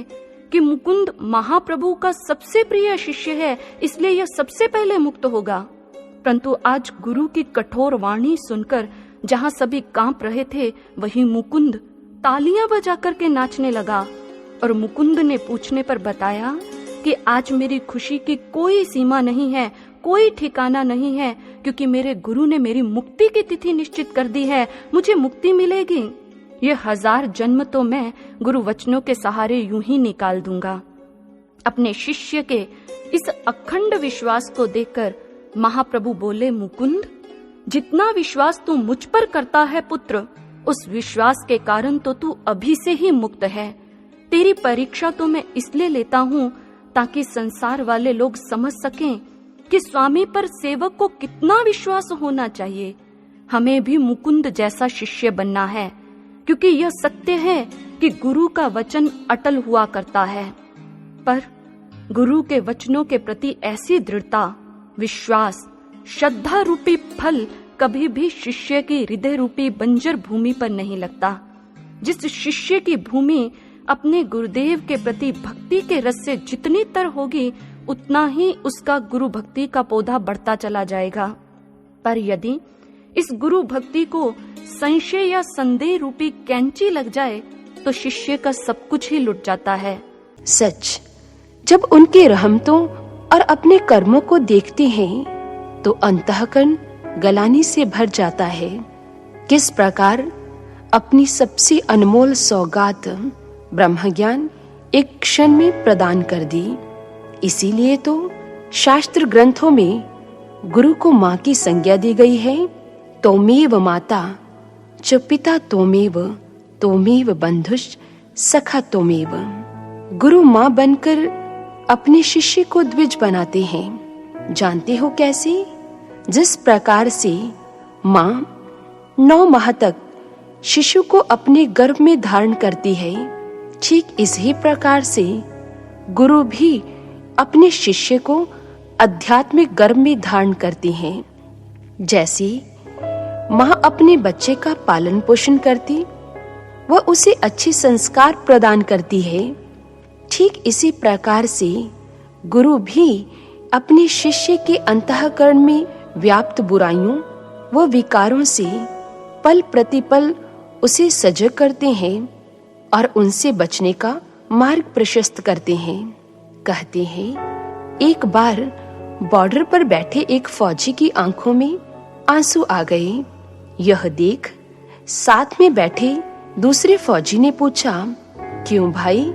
कि मुकुंद महाप्रभु का सबसे प्रिय शिष्य है, इसलिए यह सबसे पहले मुक्त होगा। परंतु आज गुरु की कठोर वाणी सुनकर जहाँ सभी कांप रहे थे, वहीं मुकुंद तालियां बजा करके नाचने लगा। और मुकुंद ने पूछने पर बताया कि आज मेरी खुशी की कोई सीमा नहीं है, कोई ठिकाना नहीं है, क्योंकि मेरे गुरु ने मेरी मुक्ति की तिथि निश्चित कर दी है। मुझे मुक्ति मिलेगी। ये 1000 जन्म तो मैं गुरु वचनों के सहारे यूं ही निकाल दूंगा। अपने शिष्य के इस अखंड विश्वास को देखकर महाप्रभु बोले, मुकुंद, जितना विश्वास तू मुझ पर करता है पुत्र, उस विश्वास के कारण तो तू अभी से ही मुक्त है। तेरी परीक्षा तो मैं इसलिए लेता हूँ ताकि संसार वाले लोग समझ सकें कि स्वामी पर सेवक को कितना विश्वास होना चाहिए। हमें भी मुकुंद जैसा शिष्य बनना है, क्योंकि यह सत्य है कि गुरु का वचन अटल हुआ करता है। पर गुरु के वचनों के प्रति ऐसी दृढ़ता, विश्वास, श्रद्धा रूपी फल कभी भी शिष्य की हृदय रूपी बंजर भूमि पर नहीं लगता। जिस शिष्य की भूमि अपने गुरुदेव के प्रति भक्ति के रस से जितनी तर होगी, उतना ही उसका गुरु भक्ति का पौधा बढ़ता चला जाएगा। पर यदि इस गुरु भक्ति को संशय या संदेह रूपी कैंची लग जाए तो शिष्य का सब कुछ ही लुट जाता है। सच, जब उनके रहमतों और अपने कर्मों को देखते हैं तो अंतःकरण गलानी से भर जाता है। किस प्रकार अपनी सबसे अनमोल सौगात ब्रह्म ज्ञान एक क्षण में प्रदान कर दी। इसीलिए तो शास्त्र ग्रंथों में गुरु को माँ की संज्ञा दी गई है। तोमेव माता च पिता तोमेव बंधुश्च सखा तोमेव। गुरु माँ बनकर अपने शिष्य को द्विज बनाते हैं। जानते हो कैसे? जिस प्रकार से माँ 9 माह तक शिशु को अपने गर्भ में धारण करती है, ठीक इसी प्रकार से गुरु भी अपने शिष्य को आध्यात्मिक गर्भ में धारण करती हैं। जैसे माँ अपने बच्चे का पालन पोषण करती व उसे अच्छे संस्कार प्रदान करती है, ठीक इसी प्रकार से गुरु भी अपने शिष्य के अंतःकरण में व्याप्त बुराइयों व विकारों से पल प्रतिपल उसे सजग करते हैं और उनसे बचने का मार्ग प्रशस्त करते हैं। कहते हैं, एक बार बॉर्डर पर बैठे एक फौजी की आंखों में आंसू आ गए। यह देख साथ में बैठे दूसरे फौजी ने पूछा, क्यों भाई,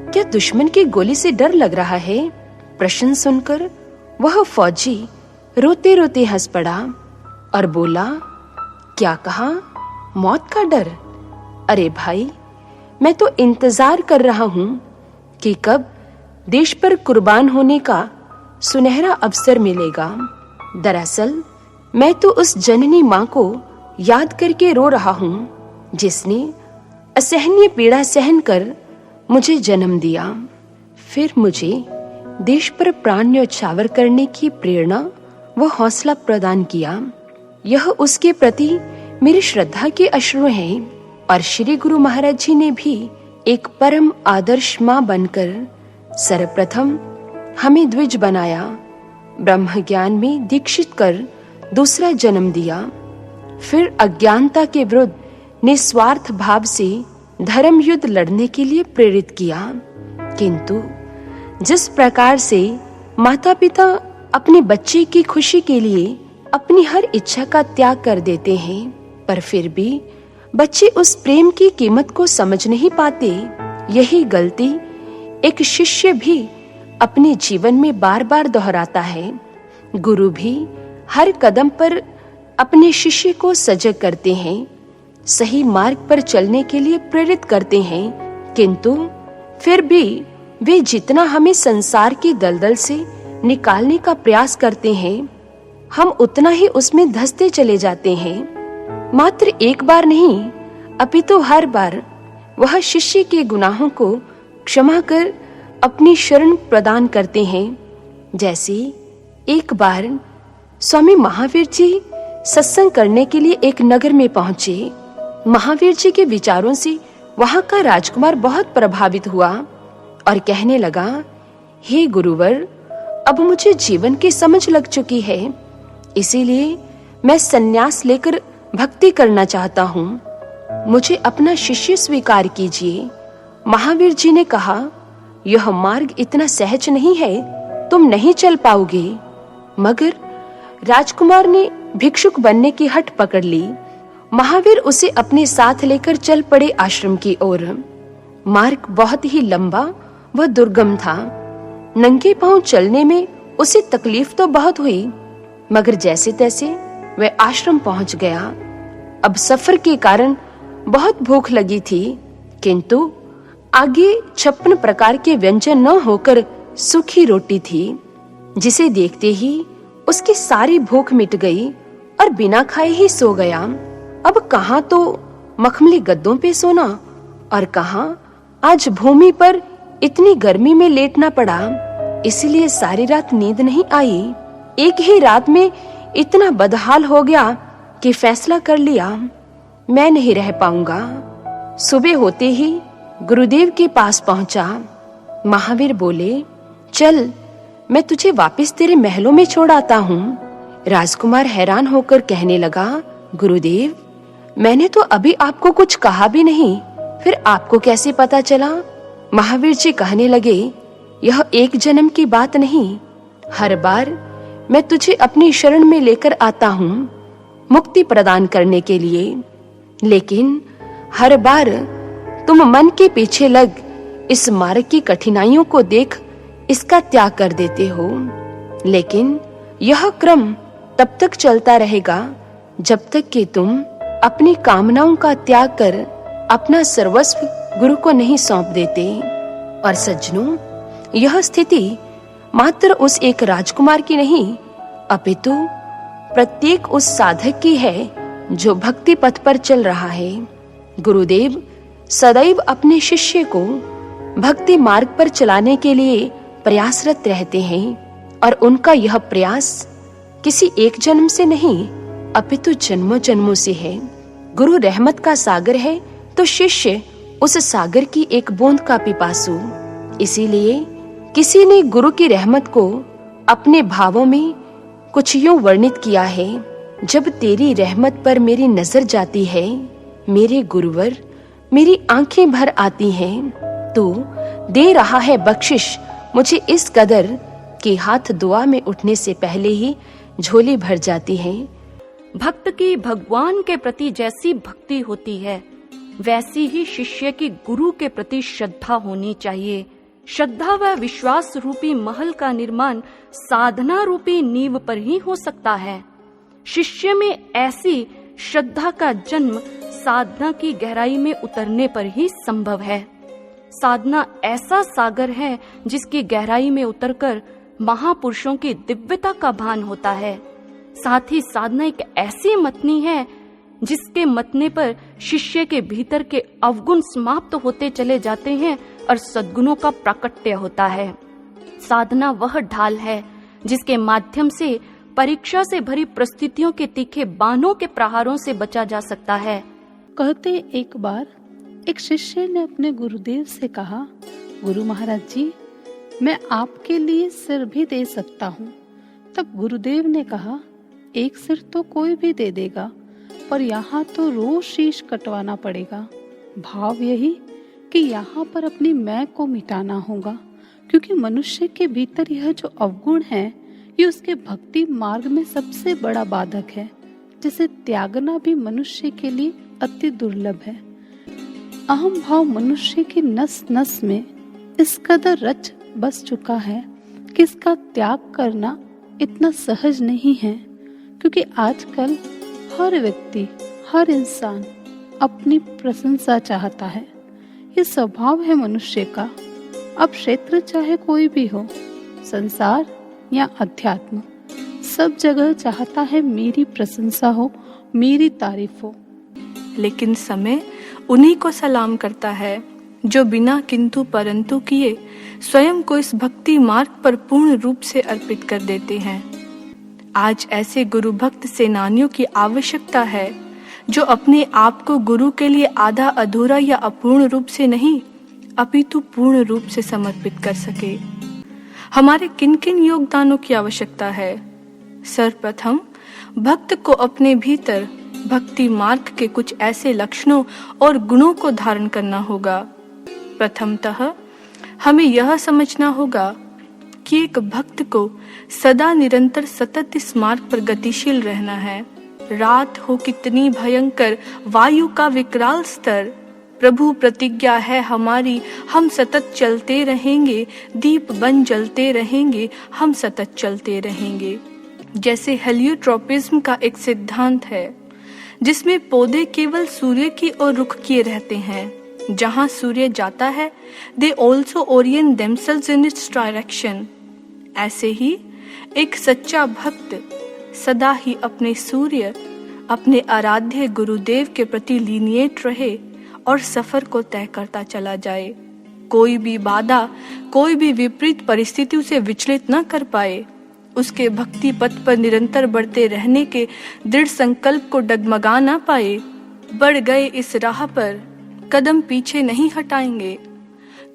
क्या दुश्मन की गोली से डर लग रहा है? प्रश्न सुनकर वह फौजी रोते रोते हंस पड़ा और बोला, क्या कहा? मौत का डर? अरे भाई, मैं तो इंतजार कर रहा हूँ कि कब देश पर कुर्बान होने का सुनहरा अवसर मिलेगा। दरअसल मैं तो उस जननी माँ को याद करके रो रहा हूँ जिसने असहनीय पीड़ा सहन कर मुझे जन्म दिया, फिर मुझे देश पर प्राण न्यौछावर करने की प्रेरणा व हौसला प्रदान किया। यह उसके प्रति मेरी श्रद्धा के अश्रु हैं। और श्री गुरु महाराज जी ने भी एक परम आदर्श माँ बनकर सर्वप्रथम हमें द्विज बनाया, ब्रह्म ज्ञान में दीक्षित कर दूसरा जन्म दिया, फिर अज्ञानता के विरुद्ध निस्वार्थ भाव से धर्म युद्ध लड़ने के लिए प्रेरित किया। किंतु जिस प्रकार से माता पिता अपने बच्चे की खुशी के लिए अपनी हर इच्छा का त्याग कर देते हैं, पर फिर भी बच्चे उस प्रेम की कीमत को समझ नहीं पाते, यही गलती एक शिष्य भी अपने जीवन में बार बार दोहराता है। गुरु भी हर कदम पर अपने शिष्य को सजग करते हैं, सही मार्ग पर चलने के लिए प्रेरित करते हैं, किंतु फिर भी वे जितना हमें संसार की दलदल से निकालने का प्रयास करते हैं, हम उतना ही उसमें धंसते चले जाते हैं। मात्र एक बार नहीं, अपितु हर बार वह शिष्य के गुनाहों को क्षमा कर अपनी शरण प्रदान करते हैं। जैसे एक बार स्वामी महावीर जी सत्संग करने के लिए एक नगर में पहुंचे। महावीर जी के विचारों से वहां का राजकुमार बहुत प्रभावित हुआ और कहने लगा, हे गुरुवर, अब मुझे जीवन की समझ लग चुकी है, इसीलिए मैं संन्यास लेकर भक्ति करना चाहता हूँ, मुझे अपना शिष्य स्वीकार कीजिए। महावीर जी ने कहा, यह मार्ग इतना सहज नहीं है, तुम नहीं चल पाओगे। मगर राजकुमार ने भिक्षुक बनने की हट पकड़ ली। महावीर उसे अपने साथ लेकर चल पड़े आश्रम की ओर। मार्ग बहुत ही लंबा व दुर्गम था। नंगे पांव चलने में उसे तकलीफ तो बहुत हुई, मगर जैसे तैसे वह आश्रम पहुंच गया। अब सफर के कारण बहुत भूख लगी थी, किंतु आगे 56 प्रकार के व्यंजन न होकर सूखी रोटी थी, जिसे देखते ही उसकी सारी भूख मिट गई और बिना खाए ही सो गया। अब कहाँ तो मखमली गद्दों पे सोना और कहाँ आज भूमि पर इतनी गर्मी में लेटना पड़ा, इसलिए सारी रात नींद नहीं आई। एक ही रात में इतना बदहाल हो गया कि फैसला कर लिया, मैं नहीं रह पाऊंगा। सुबह होते ही गुरुदेव के पास पहुंचा। महावीर बोले, चल मैं तुझे वापस तेरे महलों में छोड़ आता हूँ। राजकुमार हैरान होकर कहने लगा, गुरुदेव, मैंने तो अभी आपको कुछ कहा भी नहीं, फिर आपको कैसे पता चला? महावीर जी कहने लगे, यह एक जन्म की बात नहीं, हर बार मैं तुझे अपनी शरण में लेकर आता हूँ मुक्ति प्रदान करने के लिए, लेकिन हर बार तुम मन के पीछे लग इस मार्ग की कठिनाइयों को देख इसका त्याग कर देते हो। लेकिन यह क्रम तब तक चलता रहेगा जब तक कि तुम अपनी कामनाओं का त्याग कर अपना सर्वस्व गुरु को नहीं सौंप देते। और सज्जनों, यह स्थिति मात्र उस एक राजकुमार की नहीं, अपितु प्रत्येक उस साधक की है जो भक्ति पथ पर चल रहा है। गुरुदेव सदैव अपने शिष्य को भक्ति मार्ग पर चलाने के लिए प्रयासरत रहते हैं और उनका यह प्रयास किसी एक जन्म से नहीं अपितु जन्मों जन्मों से है। गुरु रहमत का सागर है तो शिष्य उस सागर की एक बूंद का पिपासु। इसीलिए किसी ने गुरु की रहमत को अपने भावों में कुछ यूं वर्णित किया है, जब तेरी रहमत पर मेरी नजर जाती है, मेरे गुरुवर मेरी आंखें भर आती हैं। तू दे रहा है बख्शिश मुझे इस कदर कि हाथ दुआ में उठने से पहले ही झोली भर जाती है। भक्त की भगवान के प्रति जैसी भक्ति होती है, वैसी ही शिष्य की गुरु के प्रति श्रद्धा होनी चाहिए। श्रद्धा व विश्वास रूपी महल का निर्माण साधना रूपी नींव पर ही हो सकता है। शिष्य में ऐसी श्रद्धा का जन्म साधना की गहराई में उतरने पर ही संभव है। साधना ऐसा सागर है जिसकी गहराई में उतरकर महापुरुषों की दिव्यता का भान होता है। साथ ही साधना एक ऐसी मतनी है जिसके मतने पर शिष्य के भीतर के अवगुण समाप्त होते चले जाते हैं और सद्गुणों का प्राकट्य होता है। साधना वह ढाल है जिसके माध्यम से परीक्षा से भरी परिस्थितियों के तीखे बाणों के प्रहारों से बचा जा सकता है। कहते एक बार एक शिष्य ने अपने गुरुदेव से कहा, गुरु महाराज जी, मैं आपके लिए सिर भी दे सकता हूँ। तब गुरुदेव ने कहा, एक सिर तो कोई भी दे देगा, पर यहाँ तो रोज शीश कटवाना पड़ेगा। भाव यही कि यहाँ पर अपनी मैं को मिटाना होगा, क्योंकि मनुष्य के भीतर यह जो अवगुण है, ये उसके भक्ति मार्ग में सबसे बड़ा बाधक है, जिसे त्यागना भी मनुष्य के लिए अति दुर्लभ है। अहम भाव मनुष्य की नस नस में इस कदर रच बस चुका है कि इसका त्याग करना इतना सहज नहीं है, क्योंकि आजकल हर व्यक्ति, हर इंसान अपनी प्रशंसा चाहता है। ये स्वभाव है मनुष्य का। अब क्षेत्र चाहे कोई भी हो, संसार या अध्यात्म, सब जगह चाहता है मेरी प्रशंसा हो, मेरी तारीफ हो। लेकिन समय उन्हीं को सलाम करता है जो बिना किंतु परंतु किए स्वयं को इस भक्ति मार्ग पर पूर्ण रूप से अर्पित कर देते हैं। आज ऐसे गुरु भक्त सेनानियों की आवश्यकता है जो अपने आप को गुरु के लिए आधा अधूरा या अपूर्ण रूप से नहीं अपितु पूर्ण रूप से समर्पित कर सके। हमारे किन किन योगदानों की आवश्यकता है? सर्वप्रथम भक्त को अपने भीतर भक्ति मार्ग के कुछ ऐसे लक्षणों और गुणों को धारण करना होगा। प्रथमतः हमें यह समझना होगा कि एक भक्त को सदा निरंतर सतत इस मार्ग पर गतिशील रहना है। रात हो कितनी भयंकर, वायु का विकराल स्तर, प्रभु प्रतिज्ञा है हमारी, हम सतत चलते रहेंगे, दीप बन जलते रहेंगे, हम सतत चलते रहेंगे। जैसे हेलियोट्रोपिज्म का एक सिद्धांत है जिसमें पौधे केवल सूर्य की ओर रुख किए रहते हैं। जहां सूर्य जाता है, they also orient themselves in its direction। ऐसे ही एक सच्चा भक्त सदा ही अपने सूर्य, अपने आराध्य गुरुदेव के प्रति लीनिएट रहे और सफर को तय करता चला जाए। कोई भी बाधा, कोई भी विपरीत परिस्थिति उसे विचलित न कर पाए। उसके भक्ति पथ पर निरंतर बढ़ते रहने के दृढ़ संकल्प को डगमगा ना पाए। बढ़ गए इस राह पर कदम पीछे नहीं हटाएंगे।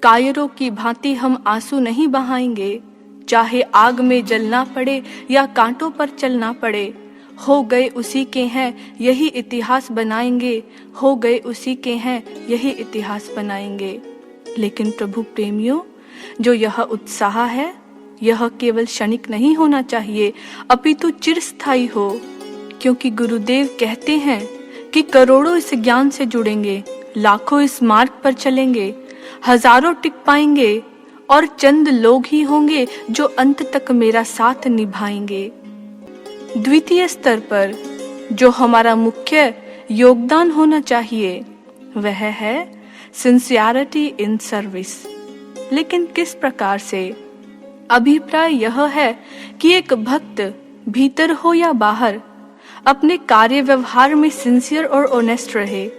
कायरों की भांति हम आंसू नहीं बहाएंगे, चाहे आग में जलना पड़े या कांटों पर चलना पड़े। हो गए उसी के हैं, यही इतिहास बनाएंगे। हो गए उसी के हैं, यही इतिहास बनाएंगे। लेकिन प्रभु प्रेमियों, जो यह उत्साह है, यह केवल क्षणिक नहीं होना चाहिए, अपितु चिरस्थायी हो। क्योंकि गुरुदेव कहते हैं कि करोड़ों इस ज्ञान से जुड़ेंगे, लाखों इस मार्ग पर चलेंगे, हजारों टिक पाएंगे और चंद लोग ही होंगे जो अंत तक मेरा साथ निभाएंगे। द्वितीय स्तर पर जो हमारा मुख्य योगदान होना चाहिए वह है सिंसियरिटी इन सर्विस। लेकिन किस प्रकार से? अभिप्राय यह है कि एक भक्त भीतर हो या बाहर अपने कार्य व्यवहार में सिंसियर और ऑनेस्ट रहे।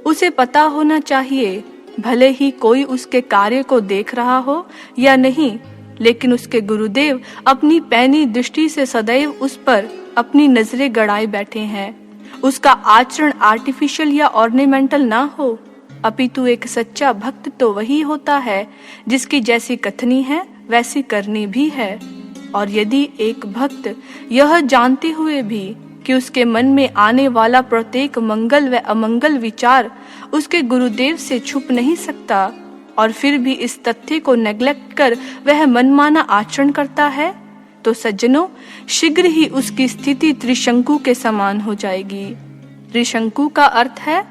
उसे पता होना चाहिए, भले ही कोई उसके कार्य को देख रहा हो या नहीं, लेकिन उसके गुरुदेव अपनी पैनी दृष्टि से सदैव उस पर अपनी नजरें गड़ाए बैठे हैं। उसका आचरण आर्टिफिशियल या ऑर्नामेंटल ना हो, अपितु एक सच्चा भक्त तो वही होता है जिसकी जैसी कथनी है वैसी करनी भी है। और यदि एक भक्त यह जानते हुए भी कि उसके मन में आने वाला प्रत्येक मंगल व अमंगल विचार उसके गुरुदेव से छुप नहीं सकता, और फिर भी इस तथ्य को नेग्लेक्ट कर वह मनमाना आचरण करता है, तो सज्जनों, शीघ्र ही उसकी स्थिति त्रिशंकु के समान हो जाएगी। त्रिशंकु का अर्थ है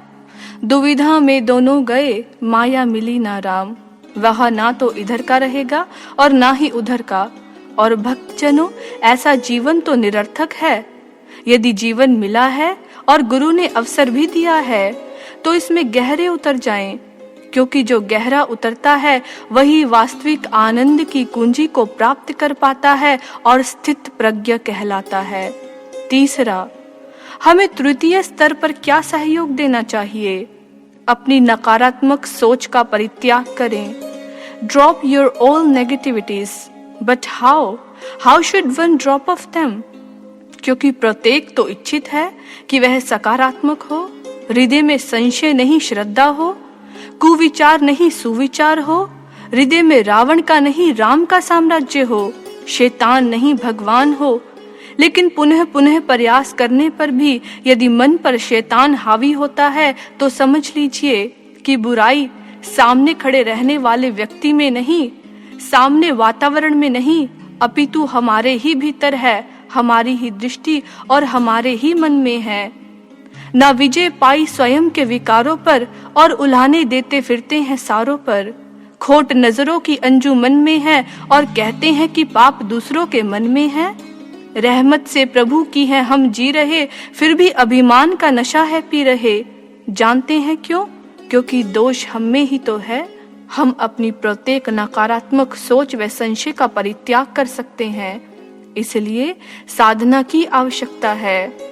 दुविधा में दोनों गए, माया मिली ना राम। वह ना तो इधर का रहेगा और ना ही उधर का। और भक्तजनों, ऐसा जीवन तो निरर्थक है। यदि जीवन मिला है और गुरु ने अवसर भी दिया है तो इसमें गहरे उतर जाएं, क्योंकि जो गहरा उतरता है वही वास्तविक आनंद की कुंजी को प्राप्त कर पाता है और स्थित प्रज्ञ कहलाता है। तीसरा, हमें तृतीय स्तर पर क्या सहयोग देना चाहिए? अपनी नकारात्मक सोच का परित्याग करें। Drop your all negativities. But how should one drop of them? क्योंकि प्रत्येक तो इच्छित है कि वह सकारात्मक हो, हृदय में संशय नहीं श्रद्धा हो, कुविचार नहीं सुविचार हो, हृदय में रावण का नहीं राम का साम्राज्य हो, शैतान नहीं भगवान हो। लेकिन पुनः पुनः प्रयास करने पर भी यदि मन पर शैतान हावी होता है तो समझ लीजिए कि बुराई सामने खड़े रहने वाले व्यक्ति में नहीं, सामने वातावरण में नहीं, अपितु हमारे ही भीतर है, हमारी ही दृष्टि और हमारे ही मन में है। ना विजय पाई स्वयं के विकारों पर और उल्हाने देते फिरते हैं सारों पर। खोट नजरों की अंजुमन में है और कहते हैं कि पाप दूसरों के मन में है। रहमत से प्रभु की है हम जी रहे, फिर भी अभिमान का नशा है पी रहे। जानते हैं क्यों? क्योंकि दोष हम में ही तो है। हम अपनी प्रत्येक नकारात्मक सोच व संशय का परित्याग कर सकते हैं। इसलिए साधना की आवश्यकता है।